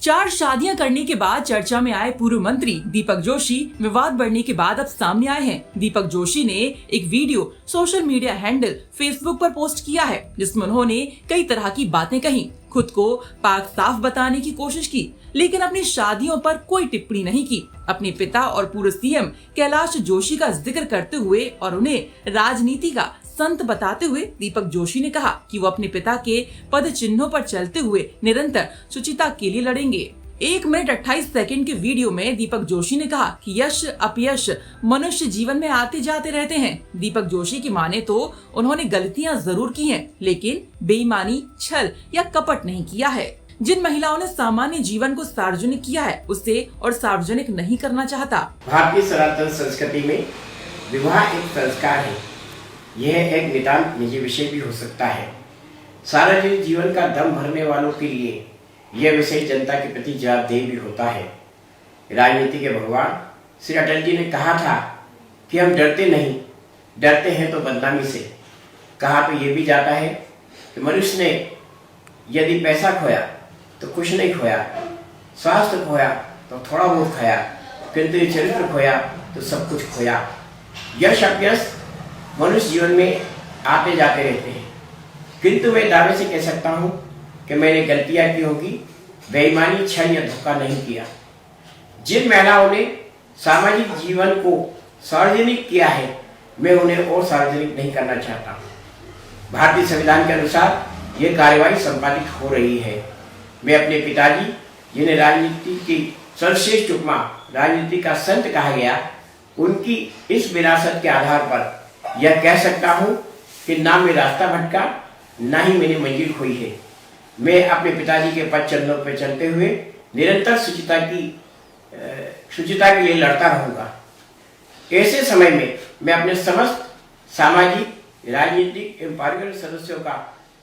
4 शादियां करने के बाद चर्चा में आए पूर्व मंत्री दीपक जोशी विवाद बढ़ने के बाद अब सामने आए हैं। दीपक जोशी ने एक video social media handle Facebook पर पोस्ट किया है, जिसमें उन्होंने कई तरह की बातें कही, खुद को पाक साफ बताने की कोशिश की, लेकिन अपनी शादियों पर कोई टिप्पणी नहीं की। अपने पिता और पूर्व सीएम कैलाश जोशी का जिक्र करते हुए और उन्हें राजनीति का संत बताते हुए दीपक जोशी ने कहा कि वो अपने पिता के पद चिन्हों पर चलते हुए निरंतर शुचिता के लिए लड़ेंगे। 1 मिनट 28 सेकंड के वीडियो में दीपक जोशी ने कहा कि यश अपयश मनुष्य जीवन में आते जाते रहते हैं। दीपक जोशी की माने तो उन्होंने गलतियां जरूर की हैं, लेकिन बेईमानी, छल या कपट नहीं किया है। जिन महिलाओं ने सामान्य जीवन को सार्वजनिक किया है, उसे और सार्वजनिक नहीं करना चाहता। भारतीय सनातन संस्कृति में विवाह एक संस्कार है। यह एक नितांत निजी विषय भी हो सकता है। सार्वजनिक जीवन का दम भरने वालों के लिए यह विषय जनता के प्रति जवाबदेह भी होता है। राजनीति के भगवान श्री अटल जी ने कहा था कि हम डरते नहीं, डरते हैं तो बदनामी से। कहा तो ये भी जाता है कि मनुष्य ने यदि पैसा खोया तो कुछ नहीं खोया, स्वास्थ्य खोया तो थोड़ा बहुत खोया, किंतु ये चरित्र खोया तो सब कुछ खोया। यश अपयश मनुष्य जीवन में आते जाते रहते हैं, किंतु मैं दावे से कह सकता हूँ कि मैंने गलतियाँ की होगी, बेईमानी, छल या धोखा नहीं किया। जिन महिलाओं ने सामाजिक जीवन को सार्वजनिक किया है, मैं उन्हें और सार्वजनिक नहीं करना चाहता। भारतीय संविधान के अनुसार ये कार्यवाही संपादित हो रही है। मैं अपने पिताजी, जिन्हें राजनीति की सर्वश्रेष्ठ उपमा राजनीति का संत कहा गया, उनकी इस विरासत के आधार पर यह कह सकता हूँ कि ना मैं रास्ता भटका, ना ही मैंने मंजिल खोई है। मैं अपने पिताजी के पद चिन्हों पर चलते हुए निरंतर शुचिता के लिए लड़ता रहूंगा। ऐसे समय में मैं अपने समस्त सामाजिक, राजनीतिक एवं पारिवारिक सदस्यों का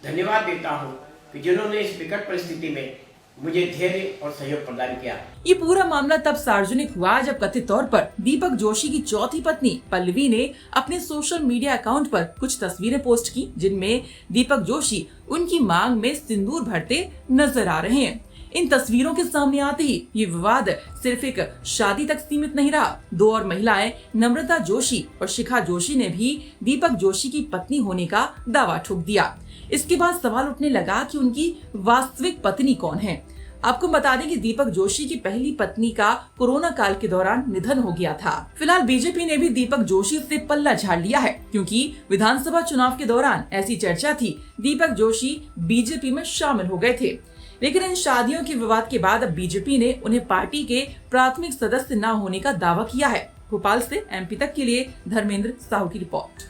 धन्यवाद देता हूँ कि जिन्होंने इस विकट परिस्थिति में मुझे धैर्य और सहयोग प्रदान किया। ये पूरा मामला तब सार्वजनिक हुआ जब कथित तौर पर दीपक जोशी की चौथी पत्नी पल्लवी ने अपने सोशल मीडिया अकाउंट पर कुछ तस्वीरें पोस्ट की, जिनमें दीपक जोशी उनकी मांग में सिंदूर भरते नजर आ रहे हैं। इन तस्वीरों के सामने आते ही ये विवाद सिर्फ एक शादी तक सीमित नहीं रहा। 2 और महिलाएं नम्रता जोशी और शिखा जोशी ने भी दीपक जोशी की पत्नी होने का दावा ठोक दिया। इसके बाद सवाल उठने लगा कि उनकी वास्तविक पत्नी कौन है। आपको बता दें कि दीपक जोशी की पहली पत्नी का कोरोना काल के दौरान निधन हो गया था। फिलहाल बीजेपी ने भी दीपक जोशी से पल्ला झाड़ लिया है, क्योंकि विधानसभा चुनाव के दौरान ऐसी चर्चा थी दीपक जोशी बीजेपी में शामिल हो गए थे। लेकिन इन शादियों के विवाद के बाद अब बीजेपी ने उन्हें पार्टी के प्राथमिक सदस्य न होने का दावा किया है। भोपाल से एमपी तक के लिए धर्मेंद्र साहू की रिपोर्ट।